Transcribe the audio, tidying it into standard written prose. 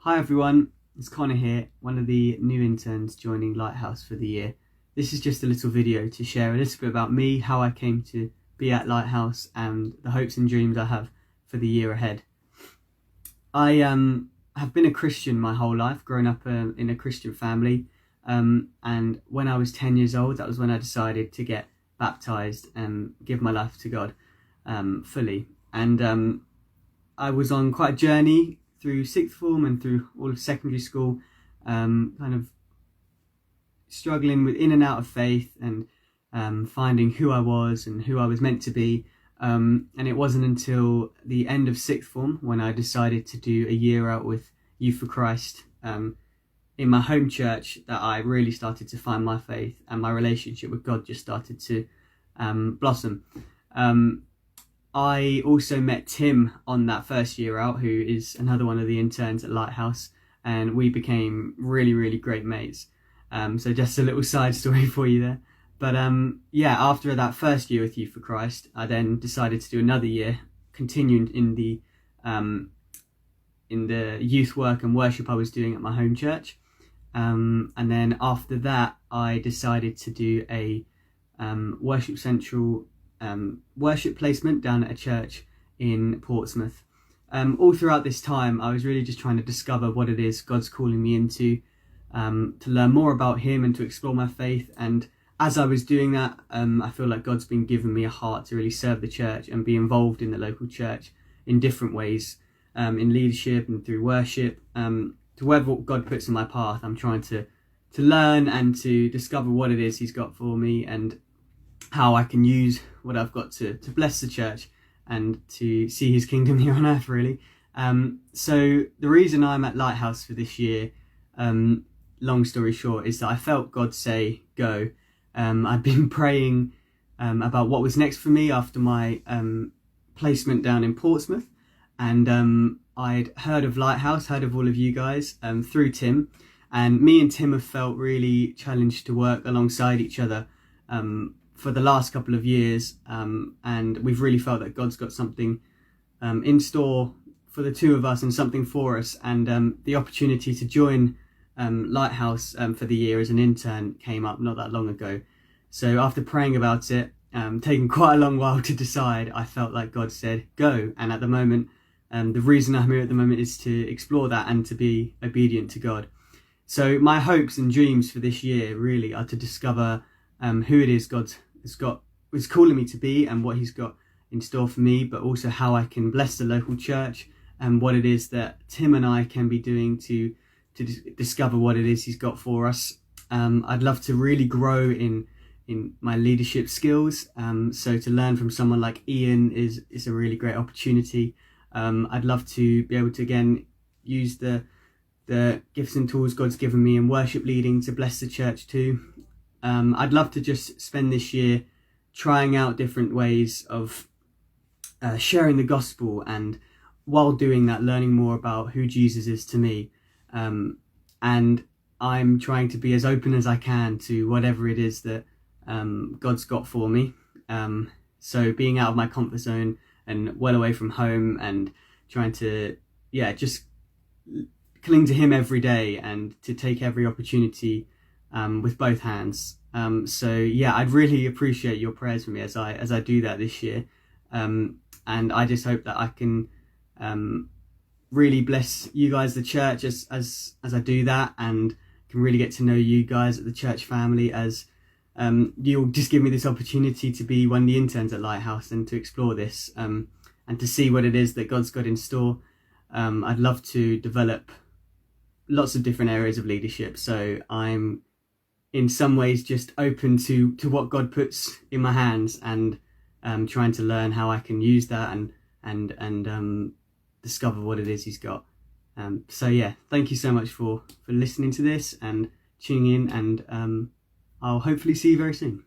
Hi everyone, it's Connor here, one of the new interns joining Lighthouse for the year. This is just a little video to share a little bit about me, how I came to be at Lighthouse and the hopes and dreams I have for the year ahead. I have been a Christian my whole life, grown up in a Christian family, and when I was 10 years old, that was when I decided to get baptised and give my life to God fully. And I was on quite a journey through sixth form and through all of secondary school, kind of struggling with in and out of faith and finding who I was and who I was meant to be. And it wasn't until the end of sixth form when I decided to do a year out with Youth for Christ in my home church that I really started to find my faith and my relationship with God just started to blossom. I also met Tim on that first year out, who is another one of the interns at Lighthouse, and we became really, really great mates. So just a little side story for you there. But yeah, after that first year with Youth for Christ, I then decided to do another year, continuing in the youth work and worship I was doing at my home church. And then after that, I decided to do a Worship Central worship placement down at a church in Portsmouth. All throughout this time, I was really just trying to discover what it is God's calling me into, to learn more about Him and to explore my faith. And as I was doing that, I feel like God's been giving me a heart to really serve the church and be involved in the local church in different ways, in leadership and through worship. To whatever God puts in my path, I'm trying to learn and to discover what it is He's got for me and how I can use what I've got to bless the church and to see His kingdom here on earth, really. So the reason I'm at Lighthouse for this year, long story short, is that I felt God say, go. I'd been praying about what was next for me after my placement down in Portsmouth. And I'd heard of Lighthouse, heard of all of you guys through Tim. And me and Tim have felt really challenged to work alongside each other for the last couple of years, and we've really felt that God's got something in store for the two of us and something for us, and the opportunity to join Lighthouse for the year as an intern came up not that long ago. So after praying about it, taking quite a long while to decide, I felt like God said go, and at the moment the reason I'm here at the moment is to explore that and to be obedient to God. So my hopes and dreams for this year really are to discover who it is God is calling me to be and what He's got in store for me, but also how I can bless the local church and what it is that Tim and I can be doing to discover what it is He's got for us. I'd love to really grow in my leadership skills. So to learn from someone like Ian is a really great opportunity. I'd love to be able to again use the gifts and tools God's given me in worship leading to bless the church too. I'd love to just spend this year trying out different ways of sharing the gospel, and while doing that, learning more about who Jesus is to me. And I'm trying to be as open as I can to whatever it is that God's got for me. So being out of my comfort zone and well away from home and trying to, just cling to Him every day and to take every opportunity with both hands. So I'd really appreciate your prayers for me as I do that this year. And I just hope that I can really bless you guys, the church, as I do that, and can really get to know you guys at the church family as you'll just give me this opportunity to be one of the interns at Lighthouse and to explore this and to see what it is that God's got in store. I'd love to develop lots of different areas of leadership, so I'm in some ways just open to what God puts in my hands, and trying to learn how I can use that and discover what it is He's got. Thank you so much for listening to this and tuning in, and I'll hopefully see you very soon.